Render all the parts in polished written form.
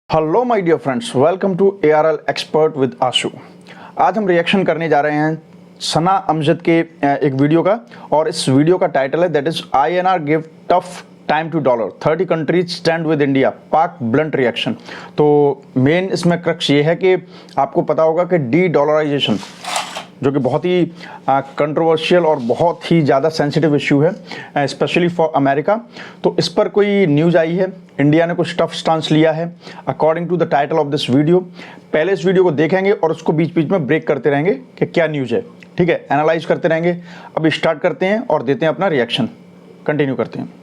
Hello my dear friends, welcome to ARL expert with Ashu. आज हम reaction करने जा रहे हैं सना अमजद के एक वीडियो का, और इस वीडियो का टाइटल है that is INR give tough time to dollar, 30 countries stand with India, Pak blunt reaction. तो मेन इसमें क्रक्स ये है कि आपको पता होगा कि डी डॉलराइजेशन, जो कि बहुत ही कंट्रोवर्शियल और बहुत ही ज़्यादा सेंसिटिव इशू है स्पेशली फॉर अमेरिका। तो इस पर कोई न्यूज़ आई है, इंडिया ने कुछ टफ स्टांस लिया है according to the title of this video. पहले इस वीडियो को देखेंगे और उसको बीच बीच में ब्रेक करते रहेंगे कि क्या न्यूज़ है, ठीक है, एनालाइज करते रहेंगे। अब स्टार्ट करते हैं और देते हैं अपना रिएक्शन, कंटिन्यू करते हैं।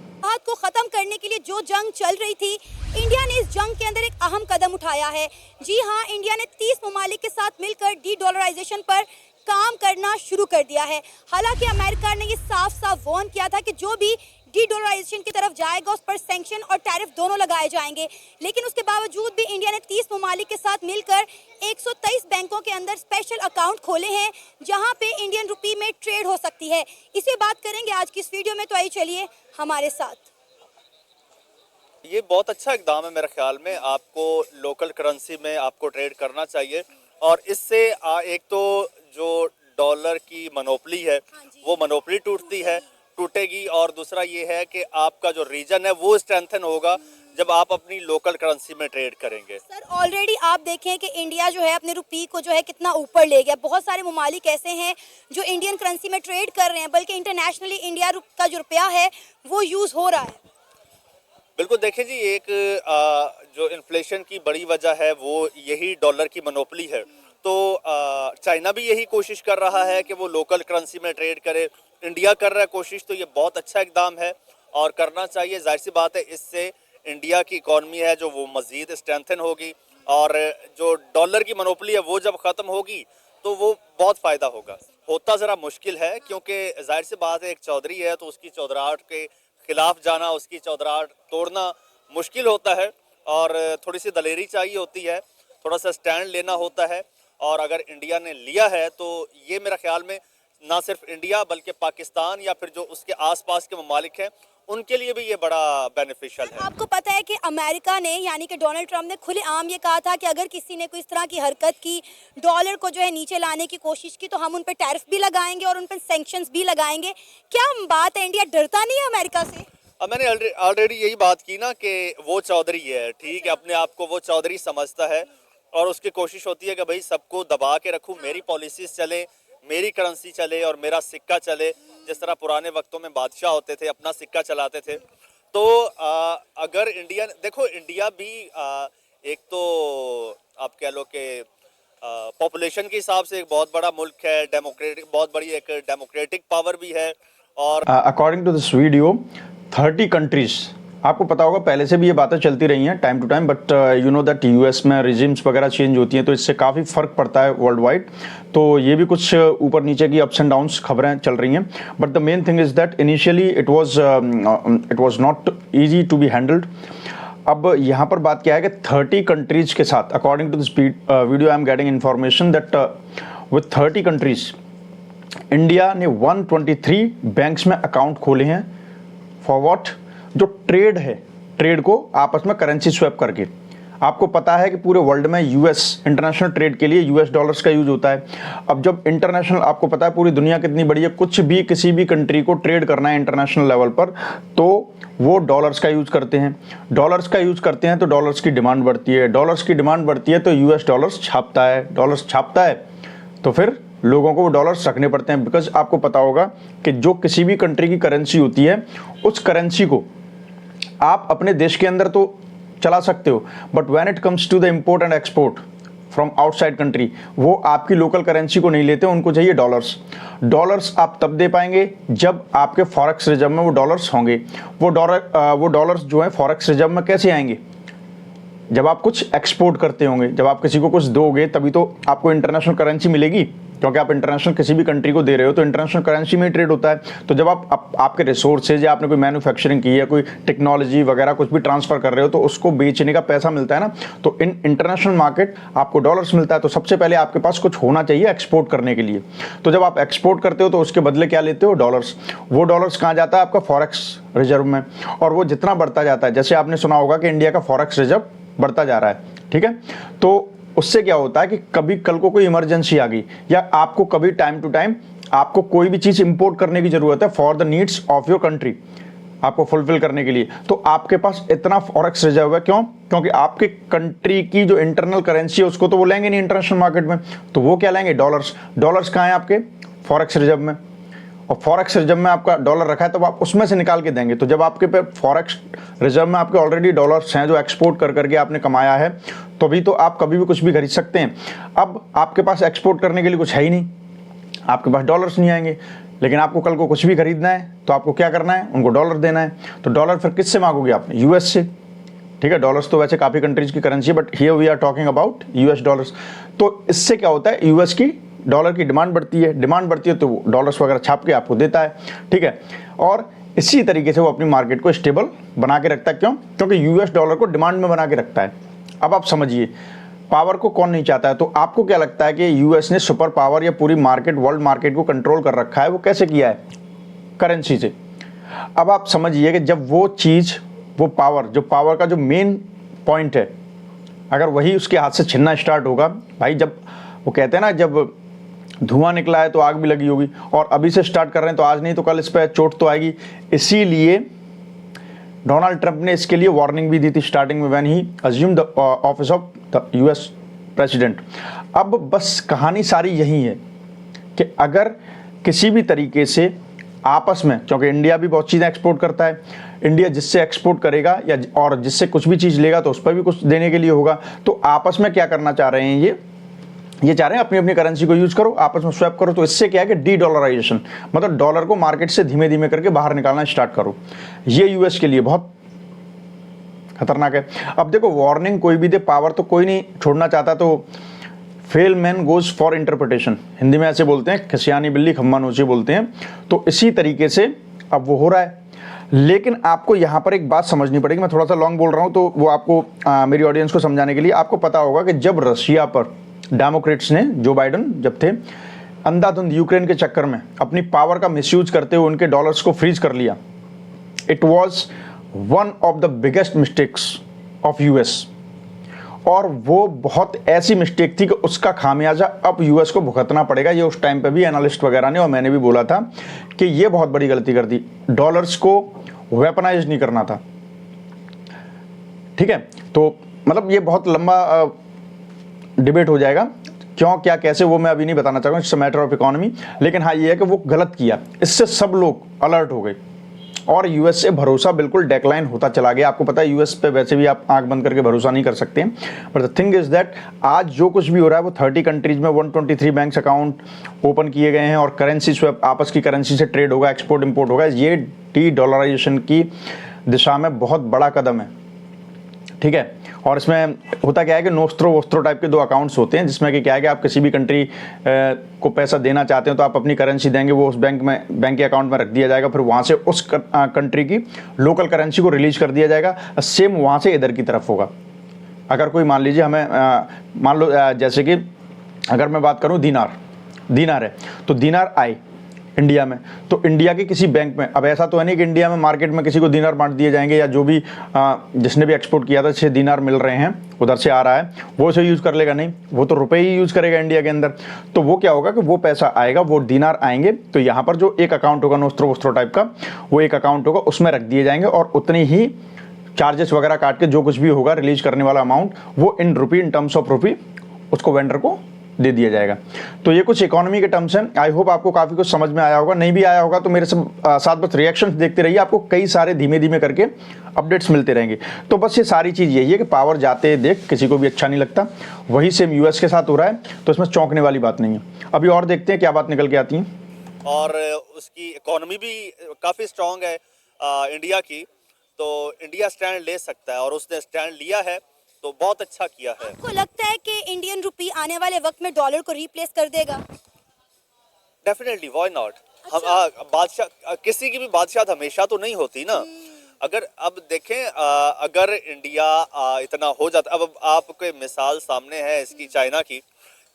को खत्म करने के लिए जो जंग चल रही थी, इंडिया ने इस जंग के अंदर एक अहम कदम उठाया है। जी हां, इंडिया ने 30 ममालिक के साथ मिलकर डी डॉलराइजेशन पर काम करना शुरू कर दिया है। हालांकि अमेरिका ने ये साफ साफ वार्न किया था कि जो भी डी डॉलराइजेशन की तरफ जाएगा उस पर सैंक्शन और टैरिफ दोनों लगाए जाएंगे, लेकिन उसके बावजूद भी इंडिया ने 30 ममालिक के साथ मिलकर 123 बैंकों के अंदर स्पेशल अकाउंट खोले हैं जहां पे इंडियन रुपी में ट्रेड हो सकती है। इसे बात करेंगे आज की इस वीडियो में, तो आइए चलिए हमारे साथ। ये बहुत अच्छा इकदाम है मेरे ख्याल में। आपको लोकल करेंसी में आपको ट्रेड करना चाहिए, और इससे एक तो जो डॉलर की मनोपली है वो मनोपली टूटेगी, और दूसरा ये है कि आपका जो रीजन है वो स्ट्रेंथन होगा जब आप अपनी लोकल करेंसी में ट्रेड करेंगे। सर, ऑलरेडी आप देखें कि इंडिया जो है अपने रुपये को जो है कितना ऊपर ले गया। बहुत सारे ममालिक ऐसे हैं जो इंडियन करेंसी में ट्रेड कर रहे हैं, बल्कि इंटरनेशनली इंडिया का जो रुपया है वो यूज़ हो रहा है। बिल्कुल, देखिए जी, एक जो इन्फ्लेशन की बड़ी वजह है वो यही डॉलर की मनोपली है। तो चाइना भी यही कोशिश कर रहा है कि वो लोकल करेंसी में ट्रेड करे, इंडिया कर रहा है कोशिश। तो ये बहुत अच्छा इकदाम है और करना चाहिए। जाहिर सी बात है, इससे इंडिया की इकॉनमी है जो वो मज़ीद स्ट्रेंथन होगी, और जो डॉलर की मनोपली है वो जब ख़त्म होगी तो वो बहुत फ़ायदा होगा। होता ज़रा मुश्किल है, क्योंकि जाहिर सी बात है, एक चौधरी है तो उसकी चौधराहट के खिलाफ जाना, उसकी चौधराहट तोड़ना मुश्किल होता है, और थोड़ी सी दलेरी चाहिए होती है, थोड़ा सा स्टैंड लेना होता है। और अगर इंडिया ने लिया है तो ये मेरा ख्याल में ना सिर्फ इंडिया बल्कि पाकिस्तान या फिर जो उसके आसपास के ममालिक हैं उनके लिए भी ये बड़ा बेनिफिशियल है। आपको पता है कि अमेरिका ने, यानी कि डोनाल्ड ट्रंप ने खुलेआम ये कहा था कि अगर किसी ने कोई इस तरह की हरकत की, डॉलर को जो है नीचे लाने की कोशिश की, तो हम उन पर टैरिफ भी लगाएंगे और उन पर सैंक्शंस भी लगाएंगे। क्या बात है, इंडिया डरता नहीं है अमेरिका से? मैंने ऑलरेडी यही बात की ना कि वो चौधरी है, ठीक है, अपने आप को वो चौधरी समझता है, और उसकी कोशिश होती है कि भाई सबको दबा के रखूँ, मेरी पॉलिसीज चले, मेरी करेंसी चले और मेरा सिक्का चले। जिस तरह पुराने वक्तों में बादशाह होते थे, अपना सिक्का चलाते थे। तो अगर इंडिया, देखो इंडिया भी एक तो आप कह लो कि पॉपुलेशन के हिसाब से एक बहुत बड़ा मुल्क है, डेमोक्रेटिक, बहुत बड़ी एक डेमोक्रेटिक पावर भी है। और according to this video 30 countries, आपको पता होगा पहले से भी ये बातें चलती रही हैं time to time, but you know that US में रिजिम्स वगैरह चेंज होती हैं तो इससे काफ़ी फ़र्क पड़ता है वर्ल्ड वाइड। तो ये भी कुछ ऊपर नीचे की अप्स एंड डाउन्स खबरें चल रही हैं, but the main thing is that initially it was not easy to be handled. अब यहाँ पर बात क्या है कि 30 कंट्रीज़ के साथ, according to this video I am getting information that with 30 countries India ने 123 बैंक्स में अकाउंट खोले हैं। For what? जो ट्रेड है, ट्रेड को आपस में करेंसी स्वैप करके। आपको पता है कि पूरे वर्ल्ड में US इंटरनेशनल ट्रेड के लिए US डॉलर्स का यूज होता है। अब जब इंटरनेशनल, आपको पता है पूरी दुनिया कितनी बड़ी है, कुछ भी किसी भी कंट्री को ट्रेड करना है इंटरनेशनल लेवल पर तो वो डॉलर्स का यूज करते हैं। डॉलर्स का यूज करते हैं तो डॉलर्स की डिमांड बढ़ती है, डॉलर्स की डिमांड बढ़ती है तो US डॉलर्स छापता है, डॉलर्स छापता है तो फिर लोगों को वो डॉलर्स रखने पड़ते हैं। बिकॉज आपको पता होगा कि जो किसी भी कंट्री की करेंसी होती है, उस करेंसी को आप अपने देश के अंदर तो चला सकते हो, but when it comes to the import and export from outside country, वो आपकी लोकल करेंसी को नहीं लेते, उनको चाहिए डॉलर्स। डॉलर्स आप तब दे पाएंगे जब आपके फॉरेक्स रिजर्व में वो डॉलर्स होंगे। वो डॉलर्स जो है फॉरेक्स रिजर्व में कैसे आएंगे? जब आप कुछ एक्सपोर्ट करते होंगे, जब आप किसी को कुछ दोगे तभी तो आपको इंटरनेशनल करेंसी मिलेगी, क्योंकि आप इंटरनेशनल किसी भी कंट्री को दे रहे हो तो इंटरनेशनल करेंसी में ही ट्रेड होता है। तो जब आपके रिसोर्सेज या आपने कोई मैन्युफैक्चरिंग की है, कोई टेक्नोलॉजी वगैरह कुछ भी ट्रांसफर कर रहे हो तो उसको बेचने का पैसा मिलता है ना, तो इन इंटरनेशनल मार्केट आपको डॉलर्स मिलता है। तो सबसे पहले आपके पास कुछ होना चाहिए एक्सपोर्ट करने के लिए। तो जब आप एक्सपोर्ट करते हो तो उसके बदले क्या लेते हो? डॉलर्स। वो डॉलर्स कहाँ जाता है? आपका फॉरेक्स रिजर्व में, और वो जितना बढ़ता जाता है, जैसे आपने सुना होगा कि इंडिया का फॉरेक्स रिजर्व बढ़ता जा रहा है, ठीक है। तो उससे क्या होता है कि कभी कल को कोई इमरजेंसी आ गई या आपको कभी टाइम टू टाइम आपको कोई भी चीज़ इंपोर्ट करने की ज़रूरत है for the needs of your country, आपको फुलफिल करने के लिए, तो आपके पास इतना फॉरेक्स रिजर्व है। क्यों? क्योंकि आपके कंट्री की जो इंटरनल करेंसी है उसको तो वो लेंगे नहीं इंटरनेशनल मार्केट में, तो वो क्या लेंगे? डॉलर्स। डॉलर्स कहाँ है? आपके फॉरेक्स रिजर्व में। और फॉरेक्स रिजर्व में आपका डॉलर रखा है तो आप उसमें से निकाल के देंगे। तो जब आपके पे फॉरेक्स रिजर्व में आपके ऑलरेडी डॉलर्स हैं जो एक्सपोर्ट कर करके आपने कमाया है, तो भी तो आप कभी भी कुछ भी खरीद सकते हैं। अब आपके पास एक्सपोर्ट करने के लिए कुछ है ही नहीं, आपके पास डॉलर्स नहीं आएंगे, लेकिन आपको कल को कुछ भी खरीदना है तो आपको क्या करना है? उनको डॉलर देना है। तो डॉलर फिर किससे मांगोगे आप? यूएस से। ठीक है, डॉलर्स तो वैसे काफ़ी कंट्रीज की करेंसी है, but here we are talking about US dollars. तो इससे क्या होता है? यूएस की डॉलर की डिमांड बढ़ती है, डिमांड बढ़ती है तो वो डॉलर्स वगैरह छाप के आपको देता है। ठीक है, और इसी तरीके से वो अपनी मार्केट को स्टेबल बना के रखता है। क्यों? क्योंकि यूएस डॉलर को डिमांड में बना के रखता है। अब आप समझिए, पावर को कौन नहीं चाहता है? तो आपको क्या लगता है कि यूएस ने सुपर पावर या पूरी मार्केट, वर्ल्ड मार्केट को कंट्रोल कर रखा है, वो कैसे किया है? करेंसी से। अब आप समझिए कि जब वो चीज़, वो पावर, जो पावर का जो मेन पॉइंट है, अगर वही उसके हाथ से छिनना स्टार्ट होगा, भाई जब वो कहते हैं ना, जब धुआं निकला है तो आग भी लगी होगी, और अभी से स्टार्ट कर रहे हैं तो आज नहीं तो कल इस पर चोट तो आएगी। इसीलिए डोनाल्ड ट्रंप ने इसके लिए वार्निंग भी दी थी स्टार्टिंग में when he assume the office of the US president. अब बस कहानी सारी यही है कि अगर किसी भी तरीके से आपस में, क्योंकि इंडिया भी बहुत चीज़ें एक्सपोर्ट करता है, इंडिया जिससे एक्सपोर्ट करेगा या और जिससे कुछ भी चीज़ लेगा तो उस पर भी कुछ देने के लिए होगा, तो आपस में क्या करना चाह रहे हैं? ये चाह रहे हैं अपनी अपनी करेंसी को यूज करो, आपस में स्वैप करो। तो इससे क्या है कि डी डॉलराइजेशन, मतलब डॉलर को मार्केट से धीमे धीमे करके बाहर निकालना स्टार्ट करो। ये यूएस के लिए बहुत खतरनाक है। अब देखो, वार्निंग कोई भी दे, पावर तो कोई नहीं छोड़ना चाहता, तो fail man goes for interpretation, Hindi में ऐसे बोलते हैं, खसियानी बिल्ली खम्मा नोची बोलते हैं। तो इसी तरीके से अब वो हो रहा है। लेकिन आपको यहाँ पर एक बात समझनी पड़ेगी, मैं थोड़ा सा लॉन्ग बोल रहा हूँ तो वो आपको मेरी ऑडियंस को समझाने के लिए। आपको पता होगा कि जब रशिया पर डेमोक्रेट्स ने, जो बाइडन जब थे, अंधाधुंध यूक्रेन के चक्कर में अपनी पावर का मिसयूज करते हुए उनके डॉलर्स को फ्रीज कर लिया, it was one of the biggest mistakes of US. और वो बहुत ऐसी मिस्टेक थी कि उसका खामियाजा अब यूएस को भुगतना पड़ेगा। ये उस टाइम पे भी एनालिस्ट वगैरह ने और मैंने भी बोला था कि ये बहुत बड़ी गलती कर दी, डॉलर्स को वेपनाइज नहीं करना था। ठीक है, तो मतलब ये बहुत लंबा डिबेट हो जाएगा, क्यों, क्या, कैसे, वो मैं अभी नहीं बताना चाहूँगा, it's a matter of economy. लेकिन हाँ, ये है कि वो गलत किया, इससे सब लोग अलर्ट हो गए और यूएस से भरोसा बिल्कुल डेक्लाइन होता चला गया। आपको पता है यूएस पे वैसे भी आप आंख बंद करके भरोसा नहीं कर सकते हैं। But the thing is that आज जो कुछ भी हो रहा है वो 30 कंट्रीज में 123 बैंक्स अकाउंट ओपन किए गए हैं और करेंसी स्वैप, आपस की करेंसी से ट्रेड होगा, एक्सपोर्ट इंपोर्ट होगा। ये डी डॉलराइजेशन की दिशा में बहुत बड़ा कदम है। ठीक है, और इसमें होता क्या है कि नोस्ट्रो वोस्ट्रो टाइप के 2 अकाउंट्स होते हैं, जिसमें कि क्या है कि आप किसी भी कंट्री को पैसा देना चाहते हो तो आप अपनी करेंसी देंगे, वो उस बैंक के अकाउंट में रख दिया जाएगा, फिर वहाँ से उस कंट्री की लोकल करेंसी को रिलीज कर दिया जाएगा। सेम वहाँ से इधर की तरफ होगा। अगर कोई मान लीजिए हमें मान लो जैसे कि अगर मैं बात करूँ दीनार है, तो दीनार आए इंडिया में, तो इंडिया के किसी बैंक में, अब ऐसा तो है नहीं कि इंडिया में मार्केट में किसी को दीनार बांट दिए जाएंगे, या जो भी जिसने भी एक्सपोर्ट किया था 6 दीनार मिल रहे हैं उधर से आ रहा है वो उसे यूज़ कर लेगा, नहीं, वो तो रुपए ही यूज़ करेगा इंडिया के अंदर। तो वो क्या होगा कि वो पैसा आएगा, वो दीनार आएंगे, तो यहाँ पर जो एक अकाउंट होगा नोस्ट्रो वोस्ट्रो टाइप का, वो एक अकाउंट होगा, उसमें रख दिए जाएंगे और उतनी ही चार्जेस वगैरह काट के जो कुछ भी होगा रिलीज करने वाला अमाउंट, वो इन रुपी, इन टर्म्स ऑफ रुपी उसको वेंडर को दे दिया जाएगा। तो ये कुछ इकोनॉमी के टर्म्स हैं। आई होप आपको काफ़ी कुछ समझ में आया होगा। नहीं भी आया होगा तो मेरे साथ बस रिएक्शंस देखते रहिए, आपको कई सारे धीमे धीमे करके अपडेट्स मिलते रहेंगे। तो बस ये सारी चीज़ यही है कि पावर जाते देख किसी को भी अच्छा नहीं लगता। वही सेम यूएस के साथ हो रहा है, तो इसमें चौंकने वाली बात नहीं है। अभी और देखते हैं क्या बात निकल के आती है। और उसकी इकोनॉमी भी काफ़ी स्ट्रांग है इंडिया की, तो इंडिया स्टैंड ले सकता है और उसने स्टैंड लिया है, तो बहुत अच्छा किया है। आपको लगता है कि इंडियन रुपी आने वाले वक्त में डॉलर को रिप्लेस कर देगा? Definitely, why not. हम बादशाह, किसी की भी बादशाह हमेशा तो नहीं होती ना। अगर अब देखें, अगर इंडिया इतना हो जाता, अब आपके मिसाल सामने है इसकी चाइना की,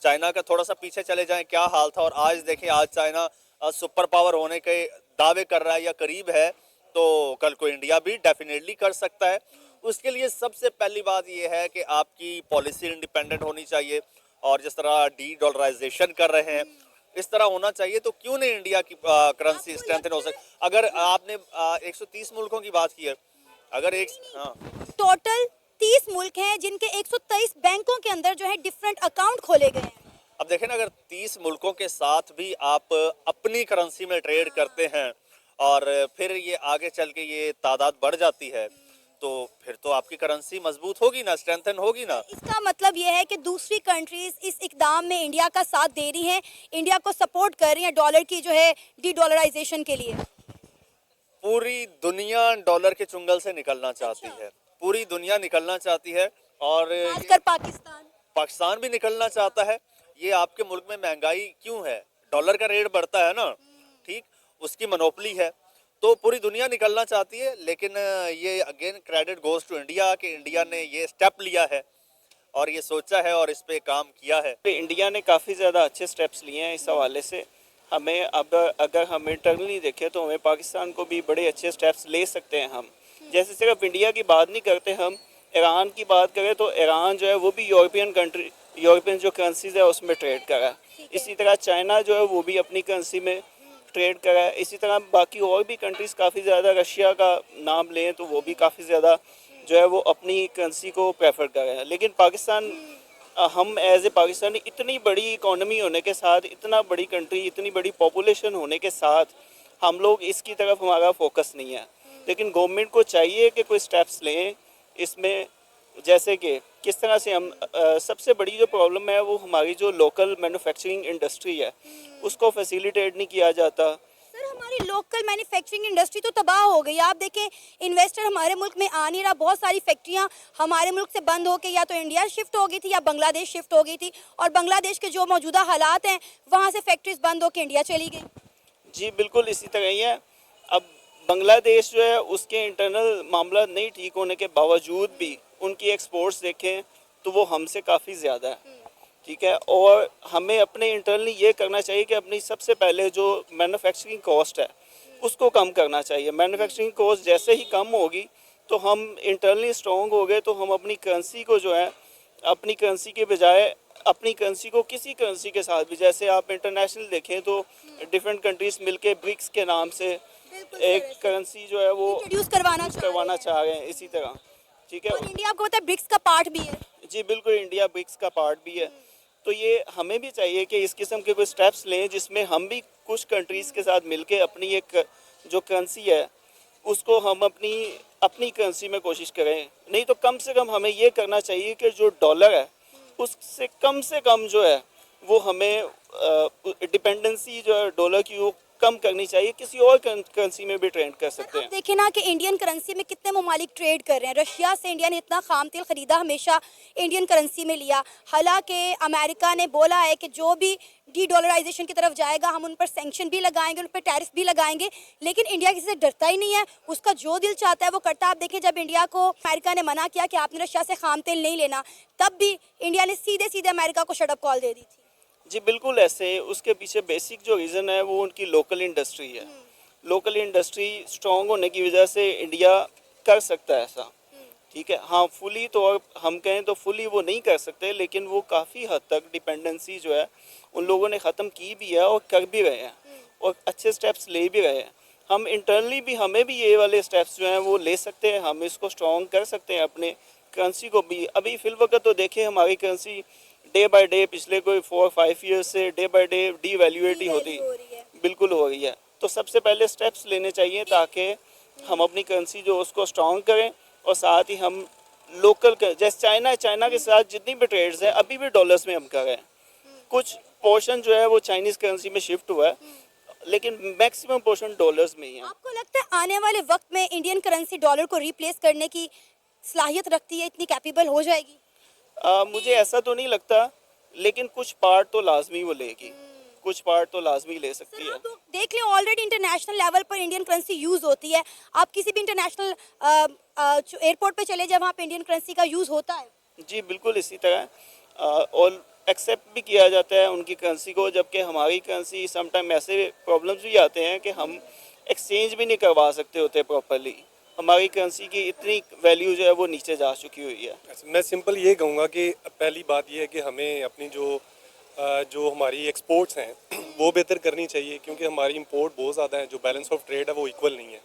चाइना का थोड़ा सा पीछे चले जाएं क्या हाल था, और आज देखें, आज चाइना सुपर पावर होने के दावे कर रहा है या करीब है, तो कल को इंडिया भी डेफिनेटली कर सकता है। उसके लिए सबसे पहली बात ये है कि आपकी पॉलिसी इंडिपेंडेंट होनी चाहिए, और जिस तरह डी डॉलराइजेशन कर रहे हैं इस तरह होना चाहिए। तो क्यों नहीं इंडिया की करेंसी स्ट्रेंथन हो सकती? अगर आपने 130 मुल्कों की बात की है, अगर एक टोटल 30 मुल्क हैं जिनके 123 बैंकों के अंदर जो है डिफरेंट अकाउंट खोले गए हैं। अब देखें ना, अगर 30 मुल्कों के साथ भी आप अपनी करेंसी में ट्रेड करते हैं और फिर ये आगे चल के ये तादाद बढ़ जाती है, तो फिर तो आपकी करेंसी मजबूत होगी ना, स्ट्रेंथन होगी ना। इसका मतलब ये है कि दूसरी कंट्रीज इस इकदाम में इंडिया का साथ दे रही हैं, इंडिया को सपोर्ट कर रही हैं डॉलर की जो है डी डॉलराइजेशन के लिए। पूरी दुनिया डॉलर के चुंगल से निकलना चाहती है, पूरी दुनिया निकलना चाहती है, और खासकर पाकिस्तान भी निकलना चाहता है। ये आपके मुल्क में महंगाई क्यों है? डॉलर का रेट बढ़ता है ना, ठीक, उसकी मोनोपोली है, तो पूरी दुनिया निकलना चाहती है। लेकिन ये again credit goes to India कि इंडिया ने ये स्टेप लिया है और ये सोचा है और इस पे काम किया है। इंडिया ने काफ़ी ज़्यादा अच्छे स्टेप्स लिए हैं इस हवाले से। हमें अब अगर हम इंटरनली देखें तो हमें पाकिस्तान को भी बड़े अच्छे स्टेप्स ले सकते हैं हम। जैसे सिर्फ इंडिया की बात नहीं करते, हम ईरान की बात करें तो ईरान जो है वो भी यूरोपियन जो करेंसीज है उसमें ट्रेड कर रहा है। इसी तरह चाइना जो है वो भी अपनी करेंसी में ट्रेड कर रहा है। इसी तरह बाकी और भी कंट्रीज़ काफ़ी ज़्यादा, रशिया का नाम लें तो वो भी काफ़ी ज़्यादा जो है वो अपनी करेंसी को प्रेफर कर रहे हैं। लेकिन पाकिस्तान, हम एज ए पाकिस्तानी इतनी बड़ी इकोनॉमी होने के साथ, इतना बड़ी कंट्री, इतनी बड़ी पॉपुलेशन होने के साथ, हम लोग इसकी तरफ हमारा फोकस नहीं है। लेकिन गवर्नमेंट को चाहिए कि कोई स्टेप्स लें इसमें, जैसे कि किस तरह से हम सबसे बड़ी जो प्रॉब्लम है वो हमारी जो लोकल मैन्युफैक्चरिंग इंडस्ट्री है उसको फैसिलिटेट नहीं किया जाता। सर, हमारी लोकल मैन्युफैक्चरिंग इंडस्ट्री तो तबाह हो गई। आप देखें, इन्वेस्टर हमारे मुल्क में आ नहीं रहा। बहुत सारी फैक्ट्रियां हमारे मुल्क से बंद होकर या तो इंडिया शिफ्ट हो गई थी या बांग्लादेश शिफ्ट हो गई थी, और बांग्लादेश के जो मौजूदा हालात हैं वहाँ से फैक्ट्रीज बंद होकर इंडिया चली गई। जी बिल्कुल इसी तरह ही है। अब बांग्लादेश जो है उसके इंटरनल मामला नहीं ठीक होने के बावजूद भी उनकी एक्सपोर्ट्स देखें तो वो हमसे काफ़ी ज़्यादा है, ठीक है। और हमें अपने इंटरनली ये करना चाहिए कि अपनी सबसे पहले जो मैन्युफैक्चरिंग कॉस्ट है उसको कम करना चाहिए। मैन्युफैक्चरिंग कॉस्ट जैसे ही कम होगी तो हम इंटरनली स्ट्रॉन्ग हो गए, तो हम अपनी करेंसी को जो है, अपनी करेंसी के बजाय अपनी करेंसी को किसी करेंसी के साथ भी, जैसे आप इंटरनेशनल देखें तो डिफरेंट कंट्रीज मिलके ब्रिक्स के नाम से एक करेंसी जो है वो इंट्रोड्यूस करवाना चाह रहे हैं इसी तरह, ठीक है। और इंडिया आपको पता है ब्रिक्स का पार्ट भी है। जी बिल्कुल, इंडिया ब्रिक्स का पार्ट भी है। तो ये हमें भी चाहिए कि इस किस्म के कोई स्टेप्स लें जिसमें हम भी कुछ कंट्रीज़ के साथ मिलके अपनी एक जो करेंसी है उसको हम अपनी करेंसी में कोशिश करें। नहीं तो कम से कम हमें ये करना चाहिए कि जो डॉलर है उससे कम जो है वो हमें डिपेंडेंसी जो है डॉलर की वो कम करनी चाहिए, किसी और करेंसी में भी ट्रेड कर सकते हैं। देखें ना कि इंडियन करेंसी में कितने ममालिक ट्रेड कर रहे हैं। रशिया से इंडिया ने इतना खाम तेल खरीदा, हमेशा इंडियन करेंसी में लिया। हालांकि अमेरिका ने बोला है कि जो भी डी डॉलराइजेशन की तरफ जाएगा हम उन पर सैंक्शन भी लगाएंगे, उन पर टैरिफ भी लगाएंगे, लेकिन इंडिया किसी से डरता ही नहीं है। उसका जो दिल चाहता है वो करता है। आप देखें, जब इंडिया को अमेरिका ने मना किया कि आपने रशिया से खाम तेल नहीं लेना, तब भी इंडिया ने सीधे सीधे अमेरिका को शट अप कॉल दे दी थी। जी बिल्कुल ऐसे। उसके पीछे बेसिक जो रीज़न है वो उनकी लोकल इंडस्ट्री है। लोकल इंडस्ट्री स्ट्रॉन्ग होने की वजह से इंडिया कर सकता है ऐसा, ठीक है। हाँ, फुली तो हम कहें तो फुली वो नहीं कर सकते, लेकिन वो काफ़ी हद तक डिपेंडेंसी जो है उन लोगों ने ख़त्म की भी है और कर भी रहे हैं और अच्छे स्टेप्स ले भी रहे हैं। हम इंटरनली भी, हमें भी ये वाले स्टेप्स जो हैं वो ले सकते हैं, हम इसको स्ट्रॉन्ग कर सकते हैं अपने करेंसी को भी। अभी फिलवक्त तो देखें हमारी करेंसी डे बाय डे पिछले कोई 4-5 ईयर्स से डे बाय डे डीवैल्यूएट ही होती बिल्कुल हो रही है। तो सबसे पहले स्टेप्स लेने चाहिए ताकि हम अपनी करेंसी जो उसको स्ट्रॉन्ग करें, और साथ ही हम लोकल जैसे चाइना के साथ जितनी भी ट्रेड्स हैं अभी भी डॉलर्स में हम कर रहे हैं। कुछ पोर्शन जो है वो चाइनीज़ करेंसी में शिफ्ट हुआ है, लेकिन मैक्सिमम पोर्शन डॉलर्स में ही है। आपको लगता है आने वाले वक्त में इंडियन करेंसी डॉलर को रिप्लेस करने की सलाहियत रखती है, इतनी कैपेबल हो जाएगी? मुझे ऐसा तो नहीं लगता, लेकिन कुछ पार्ट तो लाजमी वो लेगी, कुछ पार्ट तो लाजमी ले सकती है। तो देख लें, ऑलरेडी इंटरनेशनल लेवल पर इंडियन करेंसी यूज़ होती है। आप किसी भी इंटरनेशनल एयरपोर्ट पे चले जाए, वहाँ पे इंडियन करेंसी का यूज़ होता है। जी बिल्कुल इसी तरह, और एक्सेप्ट भी किया जाता है उनकी करेंसी को, जबकि हमारी करेंसी समटाइम ऐसे प्रॉब्लम्स भी आते हैं कि हम एक्सचेंज भी नहीं करवा सकते होते प्रॉपरली। हमारी करेंसी की इतनी वैल्यू जो है वो नीचे जा चुकी हुई है। मैं सिंपल ये कहूँगा कि पहली बात ये है कि हमें अपनी जो हमारी एक्सपोर्ट्स हैं वो बेहतर करनी चाहिए, क्योंकि हमारी इंपोर्ट बहुत ज़्यादा है, जो बैलेंस ऑफ ट्रेड है वो इक्वल नहीं है,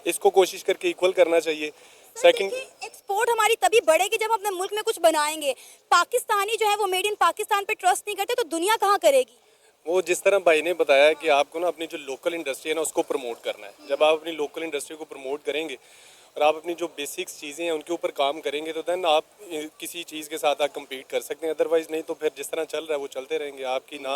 इसको कोशिश करके इक्वल करना चाहिए। सेकंड, एक्सपोर्ट हमारी तभी बढ़ेगी जब हम अपने मुल्क में कुछ बनाएंगे। पाकिस्तानी जो है वो मेड इन पाकिस्तान पे ट्रस्ट नहीं करते, तो दुनिया कहाँ करेगी? वो जिस तरह भाई ने बताया कि आपको ना अपनी जो लोकल इंडस्ट्री है ना उसको प्रमोट करना है। जब आप अपनी लोकल इंडस्ट्री को प्रमोट करेंगे और आप अपनी जो बेसिक्स चीज़ें हैं उनके ऊपर काम करेंगे तो देन आप किसी चीज़ के साथ आप कम्पीट कर सकते हैं। अदरवाइज़ नहीं तो फिर जिस तरह चल रहा है वो चलते रहेंगे। आपकी ना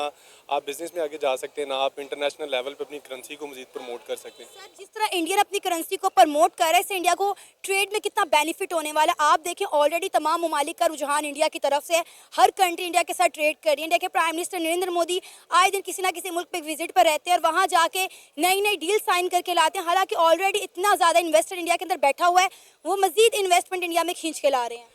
आप बिज़नेस में आगे जा सकते हैं, ना आप इंटरनेशनल लेवल पे अपनी करेंसी को मज़ीद प्रमोट कर सकते हैं। सर, जिस तरह इंडियन अपनी करेंसी को प्रमोट कर रहा है, इससे इंडिया को ट्रेड में कितना बेनिफिट होने वाला है। आप देखें, ऑलरेडी तमाम ममालिक का रुझान इंडिया की तरफ से है। हर कंट्री इंडिया के साथ ट्रेड कर रही है। इंडिया के प्राइम मिनिस्टर नरेंद्र मोदी आए दिन किसी ना किसी मुल्क पे विजिट पर रहते हैं और वहाँ जाके नई नई डील साइन करके लाते हैं। हालांकि ऑलरेडी इतना ज़्यादा इन्वेस्टर इंडिया के अंदर बैठा हुआ है, वो मजीद इन्वेस्टमेंट इंडिया में खींच के ला रहे हैं।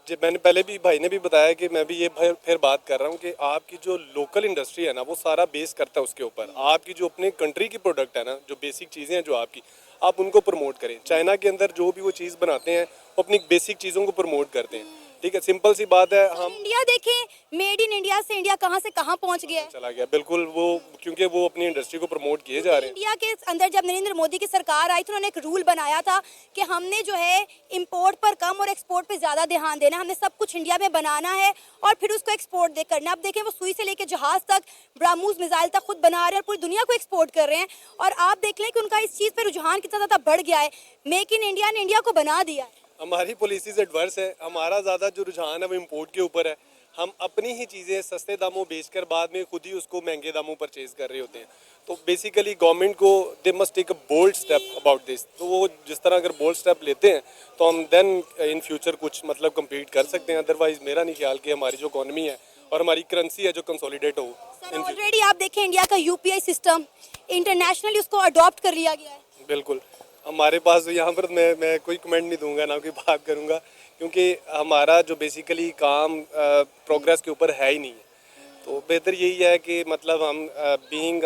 जी, मैंने पहले भी भाई ने भी बताया कि मैं भी ये फिर बात कर रहा हूँ कि आपकी जो लोकल इंडस्ट्री है ना वो सारा बेस करता है उसके ऊपर। आपकी जो अपने कंट्री की प्रोडक्ट है ना, जो बेसिक चीज़ें हैं जो आपकी, आप उनको प्रमोट करें। चाइना के अंदर जो भी वो चीज़ बनाते हैं वो अपनी बेसिक चीज़ों को प्रमोट करते हैं। ठीक है, सिंपल सी बात है। हम इंडिया देखें, मेड इन इंडिया से इंडिया कहाँ से कहाँ पहुँच गया है। चला गया बिल्कुल, वो क्योंकि वो अपनी इंडस्ट्री को प्रमोट किए जा रहे हैं। इंडिया के अंदर जब नरेंद्र मोदी की सरकार आई तो उन्होंने एक रूल बनाया था कि हमने जो है इंपोर्ट पर कम और एक्सपोर्ट पे ज़्यादा ध्यान देना। हमने सब कुछ इंडिया में बनाना है और फिर उसको एक्सपोर्ट दे करना। अब देखें, वो सुई से लेकर जहाज़ तक, ब्राह्मोस मिसाइल तक खुद बना रहे हैं और पूरी दुनिया को एक्सपोर्ट कर रहे हैं। और आप देख लें कि उनका इस चीज़ पर रुझान कितना ज़्यादा बढ़ गया है। मेक इन इंडिया ने इंडिया को बना दिया है। हमारी पॉलिसीज एडवर्स है। हमारा ज़्यादा जो रुझान है वो इम्पोर्ट के ऊपर है। हम अपनी ही चीज़ें सस्ते दामों बेचकर बाद में खुद ही उसको महंगे दामों परचेज कर रहे होते हैं। तो बेसिकली गवर्नमेंट को they must take a bold step about this. तो वो जिस तरह अगर बोल्ड स्टेप लेते हैं तो हम देन इन फ्यूचर कुछ मतलब कम्पीट कर सकते हैं। अदरवाइज़ मेरा नहीं ख्याल कि हमारी जो इकॉनमी है और हमारी करेंसी है जो कंसोलिडेट हो। ऑलरेडी आप देखें, इंडिया का यूपीआई सिस्टम इंटरनेशनली उसको अडॉप्ट कर लिया गया है। बिल्कुल, हमारे पास यहाँ पर मैं कोई कमेंट नहीं दूंगा, ना कोई बात करूँगा, क्योंकि हमारा जो बेसिकली काम प्रोग्रेस के ऊपर है ही नहीं है। तो बेहतर यही है कि मतलब हम बीइंग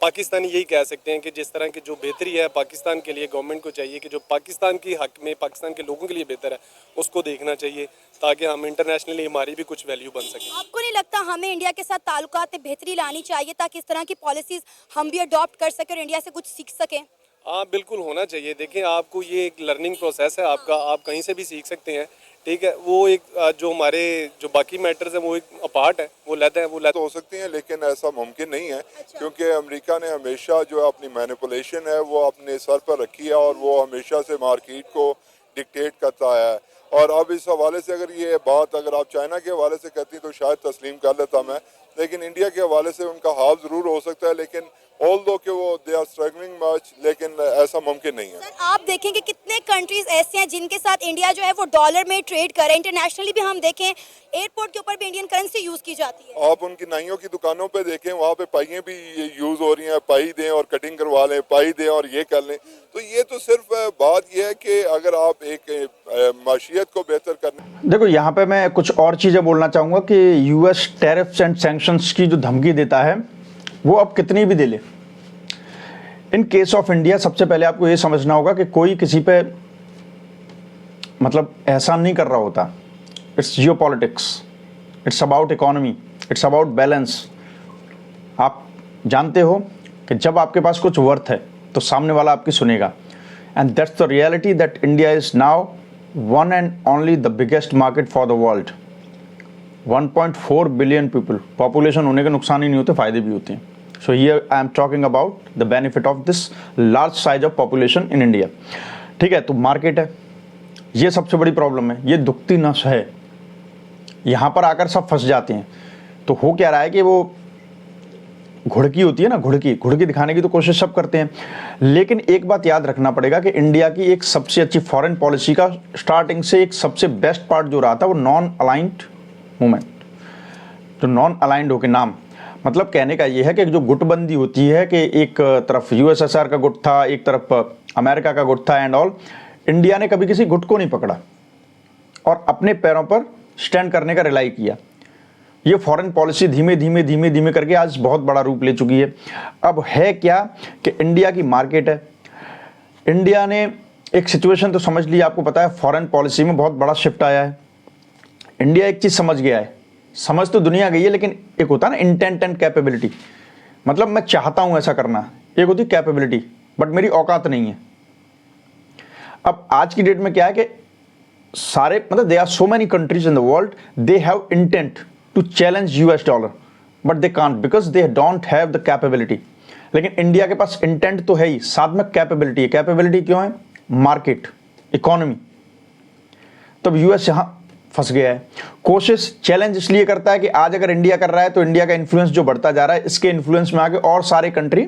पाकिस्तानी यही कह सकते हैं कि जिस तरह की जो बेहतरी है पाकिस्तान के लिए, गवर्नमेंट को चाहिए कि जो पाकिस्तान की हक में, पाकिस्तान के लोगों के लिए बेहतर है उसको देखना चाहिए, ताकि हम इंटरनेशनली हमारी भी कुछ वैल्यू बन सके। आपको नहीं लगता हमें इंडिया के साथ ताल्लुकात में बेहतरी लानी चाहिए ताकि इस तरह की पॉलिसीज हम भी अडॉप्ट कर सकें और इंडिया से कुछ सीख सकें? हाँ बिल्कुल होना चाहिए। देखें, आपको ये एक लर्निंग प्रोसेस है आपका, आप कहीं से भी सीख सकते हैं। ठीक है, वो एक जो हमारे जो बाकी मैटर्स हैं वो एक अपार्ट है, वो लेते हैं, वो लेते हो सकती हैं, लेकिन ऐसा मुमकिन नहीं है। क्योंकि अमेरिका ने हमेशा जो अपनी मैनिपुलेशन है वो अपने सर पर रखी है और वो हमेशा से मार्केट को डिक्टेट करता है। और अब इस हवाले से अगर ये बात अगर आप चाइना के हवाले से कहती तो शायद तस्लीम कर लेता मैं, लेकिन इंडिया के हवाले से उनका हाल ज़रूर हो सकता है, लेकिन ऑल्दो कि वो दे आर स्ट्रगलिंग मच, लेकिन ऐसा मुमकिन नहीं है। सर, आप देखें कि कितने कंट्रीज ऐसे हैं जिनके साथ इंडिया जो है वो डॉलर में ट्रेड कर रहे हैं। इंटरनेशनली भी हम देखें, एयरपोर्ट के ऊपर भी इंडियन करेंसी यूज़ की जाती है। आप उनकी नाइयों की दुकानों पे देखें, वहाँ पे पाइयाँ भी यूज़ हो रही हैं, पाई दें और कटिंग करवा लें, पाई दें और ये कर लें। तो ये तो सिर्फ बात ये है कि अगर आप एक माशियत को बेहतर करने। देखो, यहाँ पे मैं कुछ और चीज़ें बोलना चाहूँगा कि यूएस टैरिफ्स एंड सैंक्शंस की जो धमकी देता है वो अब कितनी भी दे ले, इन केस ऑफ इंडिया सबसे पहले आपको ये समझना होगा कि कोई किसी पे मतलब एहसान नहीं कर रहा होता। It's geopolitics, it's about economy, it's about balance. आप जानते हो कि जब आपके पास कुछ वर्थ है तो सामने वाला आपकी सुनेगा, and that's the reality that India is now one and only the biggest market for the world. 1.4 billion people, population होने के नुकसान ही नहीं होते, फायदे भी होते हैं। So here I am talking about the benefit of this large size of population in India. ठीक है, तो मार्केट है, ये सबसे बड़ी प्रॉब्लम है, ये दुखती नस है। यहाँ पर आकर सब फंस जाते हैं। तो हो क्या रहा है कि वो घुड़की होती है ना, घुड़की दिखाने की तो कोशिश सब करते हैं। लेकिन एक बात याद रखना पड़ेगा कि इंडिया की एक सबसे अच्छी फॉरेन पॉलिसी का स्टार्टिंग से एक सबसे बेस्ट पार्ट जो रहा था वो नॉन अलाइंड मूवमेंट। तो नॉन अलाइंड हो के नाम मतलब कहने का ये है कि जो गुटबंदी होती है कि एक तरफ यूएसएसआर का गुट था, एक तरफ अमेरिका का गुट था एंड ऑल, इंडिया ने कभी किसी गुट को नहीं पकड़ा और अपने पैरों पर स्टैंड करने का रिलाई किया। ये फॉरेन पॉलिसी धीमे धीमे करके आज बहुत बड़ा रूप ले चुकी है। अब है क्या कि इंडिया की मार्केट है, इंडिया ने एक सिचुएशन तो समझ ली, आपको पता है फॉरेन पॉलिसी में बहुत बड़ा शिफ्ट आया है। इंडिया एक चीज़ समझ गया है, समझ तो दुनिया गई है, लेकिन एक होता है ना इंटेंट एंड कैपेबिलिटी, मतलब मैं चाहता हूं ऐसा करना, एक होती कैपेबिलिटी, बट मेरी औकात नहीं है। अब आज की डेट में क्या है कि सारे मतलब they are so many countries in the world, they have intent to challenge US dollar, but they can't because they don't have the capability. लेकिन इंडिया के पास इंटेंट तो है ही, साथ में कैपेबिलिटी है। कैपेबिलिटी क्यों है? Market, economy. तब यूएस यहां फंस गया है। कोशिश चैलेंज इसलिए करता है कि आज अगर इंडिया कर रहा है तो इंडिया का इन्फ्लुएंस जो बढ़ता जा रहा है, इसके इन्फ्लुएंस में आगे और सारे कंट्री,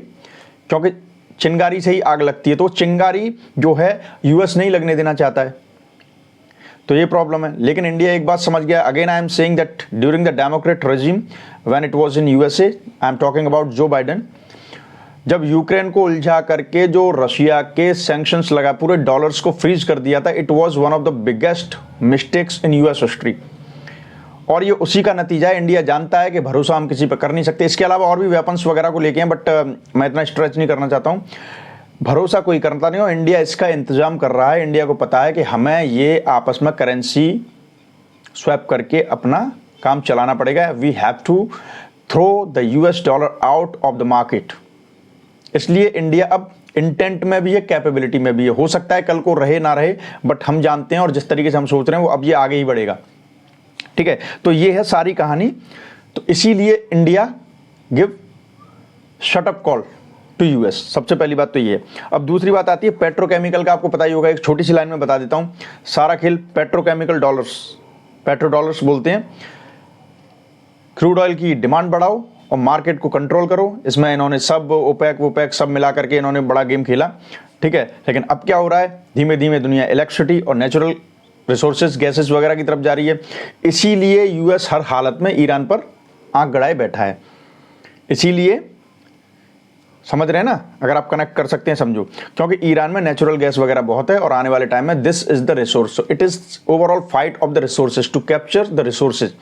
क्योंकि चिंगारी से ही आग लगती है, तो चिंगारी जो है यूएस नहीं लगने देना चाहता है, तो ये प्रॉब्लम है। लेकिन इंडिया एक बात समझ गया, again I am saying that during the Democrat regime when it was in USA, I am talking about Joe Biden, जब यूक्रेन को उलझा करके जो रशिया के सैंक्शंस लगा, पूरे डॉलर्स को फ्रीज कर दिया था, it was one of the biggest mistakes in US history. और ये उसी का नतीजा है। इंडिया जानता है कि भरोसा हम किसी पर कर नहीं सकते। इसके अलावा और भी वेपन्स वगैरह को लेके हैं, बट मैं इतना स्ट्रेच नहीं करना चाहता हूँ। भरोसा कोई करता नहीं हो, इंडिया इसका इंतजाम कर रहा है। इंडिया को पता है कि हमें ये आपस में करेंसी स्वैप करके अपना काम चलाना पड़ेगा। We have to throw the US dollar out of the market. इसलिए इंडिया अब इंटेंट में भी है, कैपेबिलिटी में भी है। हो सकता है कल को रहे ना रहे, बट हम जानते हैं और जिस तरीके से हम सोच रहे हैं वो अब ये आगे ही बढ़ेगा। ठीक है, तो ये है सारी कहानी। तो इसीलिए India give shut up call to US. सबसे पहली बात तो ये है। अब दूसरी बात आती है पेट्रोकेमिकल का। आपको पता ही होगा, एक छोटी सी लाइन में बता देता हूं। सारा खेल पेट्रोकेमिकल डॉलर्स, पेट्रो डॉलर्स बोलते हैं। क्रूड ऑयल की डिमांड बढ़ाओ और मार्केट को कंट्रोल करो। इसमें इन्होंने सब ओपेक वोपेक सब मिला करके इन्होंने बड़ा गेम खेला। ठीक है, लेकिन अब क्या हो रहा है, धीमे धीमे दुनिया इलेक्ट्रिसिटी और नेचुरल रिसोर्सेज गैसेस वगैरह की तरफ जा रही है। इसीलिए यूएस हर हालत में ईरान पर आंख गड़ाए बैठा है। इसीलिए समझ रहे हैं ना, अगर आप कनेक्ट कर सकते हैं समझो, क्योंकि ईरान में नेचुरल गैस वगैरह बहुत है और आने वाले टाइम में this is the resource. It is overall fight of the resources to capture the resources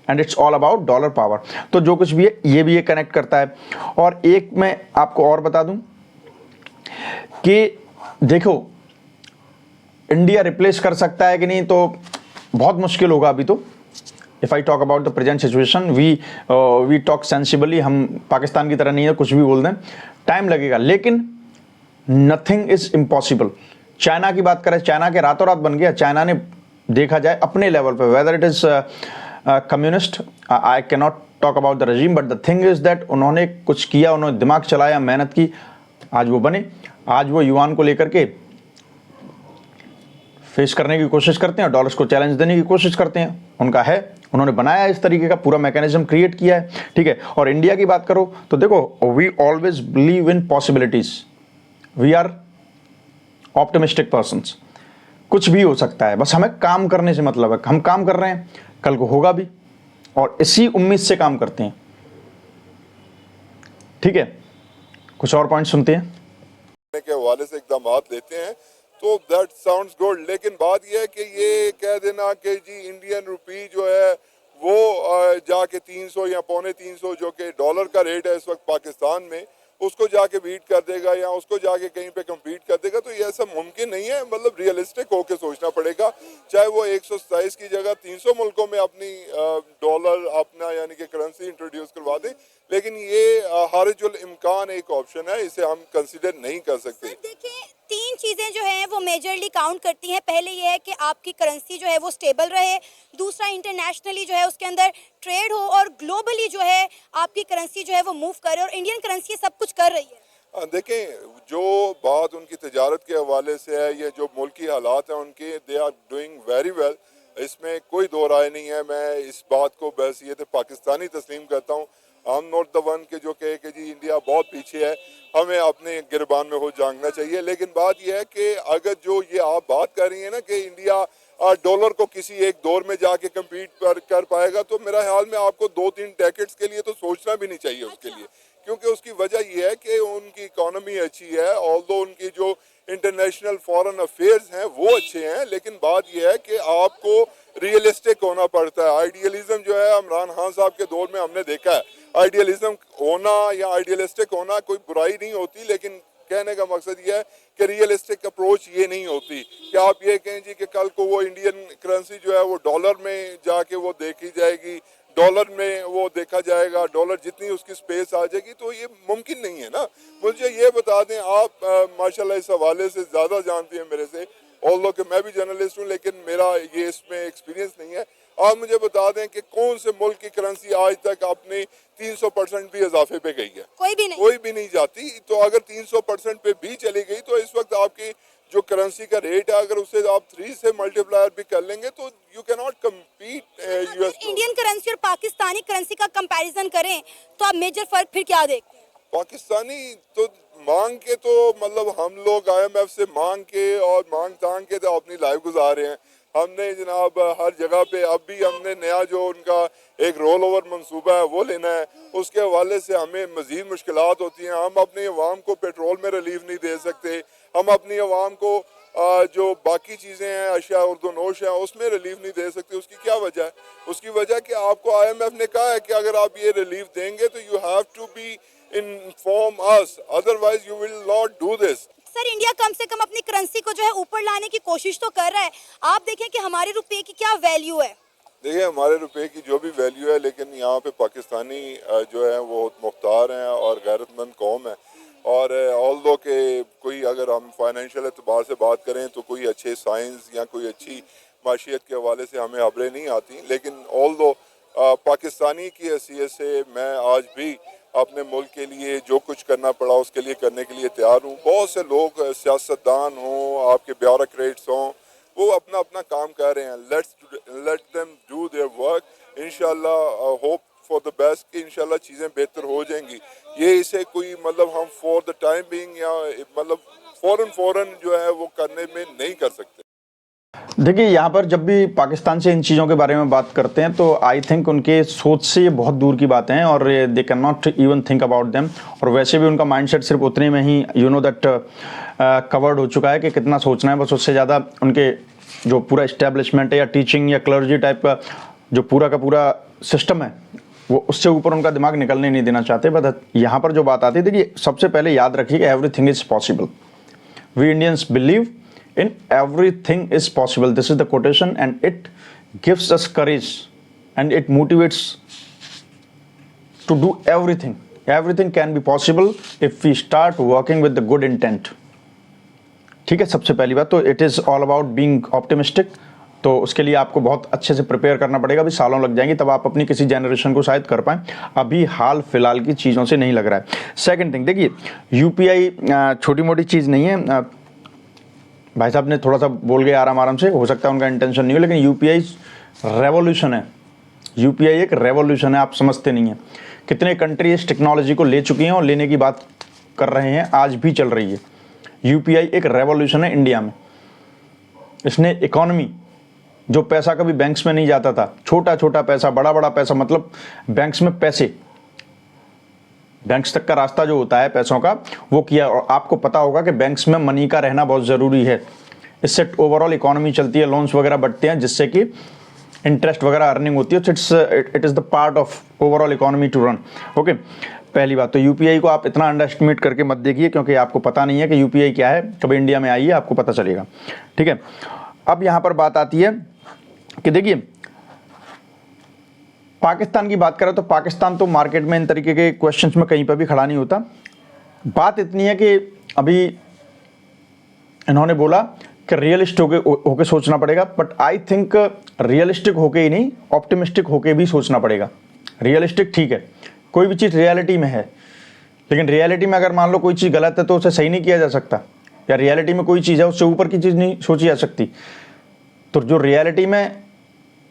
and it's all about dollar power. तो जो कुछ भी है ये भी ये कनेक्ट करता है। और एक मैं आपको और बता दूं कि देखो इंडिया रिप्लेस कर सकता है कि नहीं, तो बहुत मुश्किल होगा अभी तो। If I talk about the present situation, we talk sensibly. हम पाकिस्तान की तरह नहीं है कुछ भी बोल दें, टाइम लगेगा, लेकिन नथिंग इज इम्पॉसिबल। चाइना की बात करें, चाइना के रातों रात बन गया। चाइना ने देखा जाए अपने लेवल पे, whether it is communist, I can not talk about the रजीम, but the thing is that उन्होंने कुछ किया, उन्होंने दिमाग चलाया, मेहनत की, आज वो बने। आज वो युआन को लेकर के फेस करने की कोशिश करते हैं और डॉलर्स को चैलेंज देने की कोशिश करते हैं। उनका है, उन्होंने बनाया इस तरीके का पूरा मैकेनिज्म क्रिएट किया है। ठीक है, और इंडिया की बात करो तो देखो, we always believe in possibilities, we are optimistic persons. कुछ भी हो सकता है, बस हमें काम करने से मतलब है। हम काम कर रहे हैं, कल को होगा भी, और इसी उम्मीद से काम करते हैं। ठीक है, कुछ और पॉइंट सुनते हैं के हवाले से इकदाम लेते हैं तो दैट साउंड्स गुड। लेकिन बात यह है कि ये कह देना कि जी इंडियन रुपी जो है वो जाके 300 या पौने 300 जो कि डॉलर का रेट है इस वक्त पाकिस्तान में, उसको जाके बीट कर देगा या उसको जाके कहीं पे कम्पीट कर देगा, तो ये सब मुमकिन नहीं है। मतलब रियलिस्टिक होकर सोचना पड़ेगा। चाहे वो 127 की जगह 300 मुल्कों में अपनी डॉलर अपना यानी कि करेंसी इंट्रोड्यूस करवा दें, लेकिन ये हारिजुल इम्कान एक ऑप्शन है, इसे हम कंसिडर नहीं कर सकते। देखिए, तीन चीज़ें जो हैं वो मेजरली काउंट करती हैं। पहले ये है कि आपकी करेंसी जो है वो स्टेबल रहे, दूसरा इंटरनेशनली जो है उसके अंदर ट्रेड हो, और ग्लोबली जो है आपकी करेंसी जो है वो मूव करे, और इंडियन करेंसी सब कुछ कर रही है। देखें, जो बात उनकी तजारत के हवाले से है, ये जो मुल्की हालात हैं उनके, they are doing very well, इसमें कोई दो राय नहीं है। मैं इस बात को बहसीयत पाकिस्तानी तस्लीम करता हूँ। हम नॉट द वन के जो कहे कि जी इंडिया बहुत पीछे है, हमें अपने गिरबान में हो झांकना चाहिए। लेकिन बात यह है कि अगर जो ये आप बात कर रही है ना कि इंडिया डॉलर को किसी एक दौर में जाके कम्पीट कर पाएगा, तो मेरा ख्याल में आपको 2-3 डेकेड्स के लिए तो सोचना भी नहीं चाहिए उसके लिए, क्योंकि उसकी वजह यह है कि उनकी इकोनॉमी अच्छी है, ऑल्दो उनकी जो इंटरनेशनल फॉरेन अफेयर्स हैं वो अच्छे हैं, लेकिन बात यह है कि आपको रियलिस्टिक होना पड़ता है। आइडियलिज्म जो है इमरान खान साहब के दौर में हमने देखा है, आइडियलिज्म होना या आइडियलिस्टिक होना कोई बुराई नहीं होती, लेकिन कहने का मकसद ये है कि रियलिस्टिक अप्रोच ये नहीं होती कि आप ये कहें जी कि कल को वो इंडियन करेंसी जो है वो डॉलर में जाके वो देखी जाएगी, डॉलर में वो देखा जाएगा, डॉलर जितनी उसकी स्पेस आ जाएगी, तो ये मुमकिन नहीं है ना। मुझे ये बता दें, आप माशाल्लाह इस हवाले से ज़्यादा जानती हैं मेरे से, ऑल्दो कि मैं भी जर्नलिस्ट हूँ लेकिन मेरा ये इसमें एक्सपीरियंस नहीं है। आप मुझे बता दें कि कौन से मुल्क की करेंसी आज तक अपने 300% भी इजाफे पे गई है? कोई भी नहीं जाती। तो अगर 300% पे भी चली गई तो इस वक्त आपकी जो करेंसी का रेट है, अगर उसे आप 3 से मल्टीप्लायर भी कर लेंगे तो you can not compete US. Indian currency और पाकिस्तानी करेंसी का कंपैरिजन करें तो आप मेजर फर्क फिर क्या देखते हैं? पाकिस्तानी तो मांग के तो मतलब हम लोग IMF से मांग के और मांग तांग के तो अपनी लाइफ गुजार रहे हैं। हमने जनाब हर जगह पे अब भी हमने नया जो उनका एक रोल ओवर मंसूबा है वो लेना है, उसके हवाले से हमें मजीद मुश्किलात होती हैं। हम अपनी अवाम को पेट्रोल में रिलीफ नहीं दे सकते, हम अपनी अवाम को जो बाकी चीज़ें हैं अशिया उर्दू नोश है उसमें रिलीफ नहीं दे सकते। उसकी क्या वजह है? उसकी वजह कि आपको IMF ने कहा है कि अगर आप ये रिलीफ देंगे तो you have to be inform us, otherwise you will not do this. Sir, India कम से कम अपनी करेंसी को जो है ऊपर लाने की कोशिश तो कर रहा है। आप देखें कि हमारे रुपए की क्या वैल्यू है। देखिए हमारे रुपए की जो भी वैल्यू है, लेकिन यहाँ पे पाकिस्तानी जो है वो मुख्तार हैं और गैरतमंद कौम है। और ऑल्दो के कोई अगर हम फाइनेंशियल एतबार से बात करें तो कोई अच्छे साइंस या कोई अच्छी माशियत के हवाले से हमें खबरें नहीं आती, लेकिन ऑल्दो पाकिस्तानी की हैसियत से मैं आज भी अपने मुल्क के लिए जो कुछ करना पड़ा उसके लिए करने के लिए तैयार हूँ। बहुत से लोग सियासतदान हों, आपके ब्यूरोक्रेट्स हों, वो अपना अपना काम कर रहे हैं। Let them do their work. इंशाल्लाह होप फॉर द बेस्ट कि इंशाल्लाह चीज़ें बेहतर हो जाएंगी। ये इसे कोई मतलब हम फॉर द टाइम बीइंग या मतलब फ़ौरन जो है वो करने में नहीं कर सकते। देखिए यहाँ पर जब भी पाकिस्तान से इन चीज़ों के बारे में बात करते हैं तो आई थिंक उनके सोच से ये बहुत दूर की बातें हैं और they can not even think about them. और वैसे भी उनका माइंडसेट सिर्फ उतने में ही यू नो दैट कवर्ड हो चुका है कि कितना सोचना है, बस उससे ज़्यादा उनके जो पूरा इस्टेब्लिशमेंट है या टीचिंग या क्लर्जी टाइप का जो पूरा का पूरा सिस्टम है वो उससे ऊपर उनका दिमाग निकलने नहीं देना चाहते। बट यहाँ पर जो बात आती है, देखिए सबसे पहले याद रखिए कि everything is possible. We Indians believe in everything is possible. This is the quotation and it gives us courage and it motivates to do everything. Everything can be possible if we start working with the good intent. ठीक है, सबसे पहली बात तो it is all about being optimistic. तो उसके लिए आपको बहुत अच्छे से प्रिपेयर करना पड़ेगा, अभी सालों लग जाएंगे तब आप अपनी किसी जनरेशन को शायद कर पाएँ, अभी हाल फिलहाल की चीज़ों से नहीं लग रहा है। सेकंड थिंग, देखिए UPI छोटी मोटी चीज़ नहीं है। भाई साहब ने थोड़ा सा बोल गए आराम से, हो सकता है उनका इंटेंशन नहीं हो, लेकिन UPI रेवोल्यूशन है। UPI एक रेवोल्यूशन है, आप समझते नहीं हैं। कितने कंट्री इस टेक्नोलॉजी को ले चुकी हैं और लेने की बात कर रहे हैं, आज भी चल रही है। UPI एक रेवोल्यूशन है इंडिया में। इसने इकोनॉमी, जो पैसा कभी बैंक्स में नहीं जाता था, छोटा छोटा पैसा, बड़ा बड़ा पैसा, मतलब बैंक्स में पैसे, बैंक्स तक का रास्ता जो होता है पैसों का, वो किया। और आपको पता होगा कि बैंक्स में मनी का रहना बहुत ज़रूरी है, इससे ओवरऑल इकोनॉमी चलती है, लोन्स वगैरह बढ़ते हैं, जिससे कि इंटरेस्ट वगैरह अर्निंग होती है। It is the part of overall economy to run. Okay, पहली बात तो UPI को आप इतना अंडर एस्टिमेट करके मत देखिए, क्योंकि आपको पता नहीं है कि UPI क्या है। कभी इंडिया में आइए, आपको पता चलेगा। ठीक है, अब यहाँ पर बात आती है कि देखिए पाकिस्तान की बात करें तो पाकिस्तान तो मार्केट में इन तरीके के क्वेश्चंस में कहीं पर भी खड़ा नहीं होता। बात इतनी है कि अभी इन्होंने बोला कि रियलिस्टिक होके सोचना पड़ेगा, बट आई थिंक रियलिस्टिक होके ही नहीं, ऑप्टिमिस्टिक होके भी सोचना पड़ेगा। रियलिस्टिक ठीक है, कोई भी चीज़ रियलिटी में है, लेकिन रियलिटी में अगर मान लो कोई चीज़ गलत है तो उसे सही नहीं किया जा सकता, या रियलिटी में कोई चीज़ है उससे ऊपर की चीज़ नहीं सोची जा सकती। तो जो रियलिटी में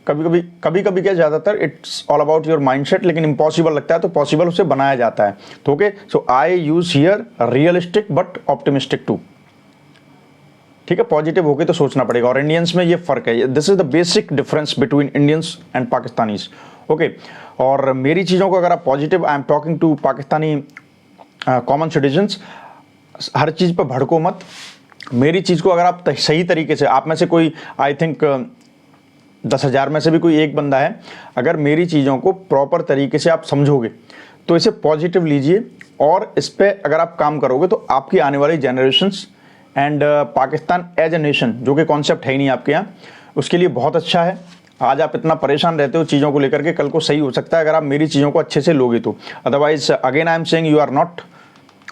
कभी कभी क्या, ज़्यादातर it's all about your mindset, लेकिन इम्पॉसिबल लगता है तो पॉसिबल उसे बनाया जाता है। तो okay, so I use here realistic but optimistic too. ठीक है, पॉजिटिव होके तो सोचना पड़ेगा, और इंडियंस में ये फ़र्क है। This is the basic difference between Indians and Pakistanis. Okay, और मेरी चीज़ों को अगर आप positive, I am talking to Pakistani common citizens, हर चीज़ पर भड़को मत। मेरी चीज़ को अगर आप सही तरीके से, आप में से कोई आई थिंक 10,000 में से भी कोई एक बंदा है, अगर मेरी चीज़ों को प्रॉपर तरीके से आप समझोगे तो इसे पॉजिटिव लीजिए और इस पर अगर आप काम करोगे तो आपकी आने वाली generations and Pakistan as a nation, जो कि कॉन्सेप्ट है ही नहीं आपके यहाँ, उसके लिए बहुत अच्छा है। आज आप इतना परेशान रहते हो चीज़ों को लेकर के, कल को सही हो सकता है अगर आप मेरी चीज़ों को अच्छे से लोगे तो। Otherwise again I am saying you are not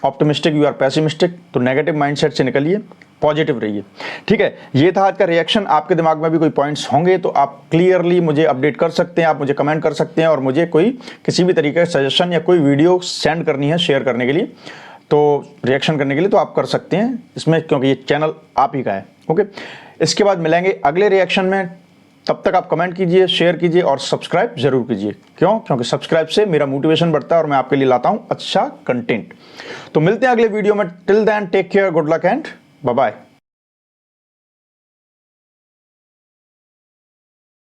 optimistic, you are pessimistic. तो नेगेटिव माइंडसेट से निकलिए, पॉजिटिव रहिए। ठीक है, ये था आज का रिएक्शन। आपके दिमाग में भी कोई पॉइंट्स होंगे तो आप क्लियरली मुझे अपडेट कर सकते हैं, आप मुझे कमेंट कर सकते हैं, और मुझे कोई किसी भी तरीके का सजेशन या कोई वीडियो सेंड करनी है शेयर करने के लिए, तो रिएक्शन करने के लिए, तो आप कर सकते हैं इसमें, क्योंकि ये चैनल आप ही का है। ओके, इसके बाद मिलेंगे अगले रिएक्शन में। तब तक आप कमेंट कीजिए, शेयर कीजिए और सब्सक्राइब जरूर कीजिए। क्यों? क्योंकि सब्सक्राइब से मेरा मोटिवेशन बढ़ता है और मैं आपके लिए लाता हूं अच्छा कंटेंट। तो मिलते हैं अगले वीडियो में। Till then take care, good luck and bye bye.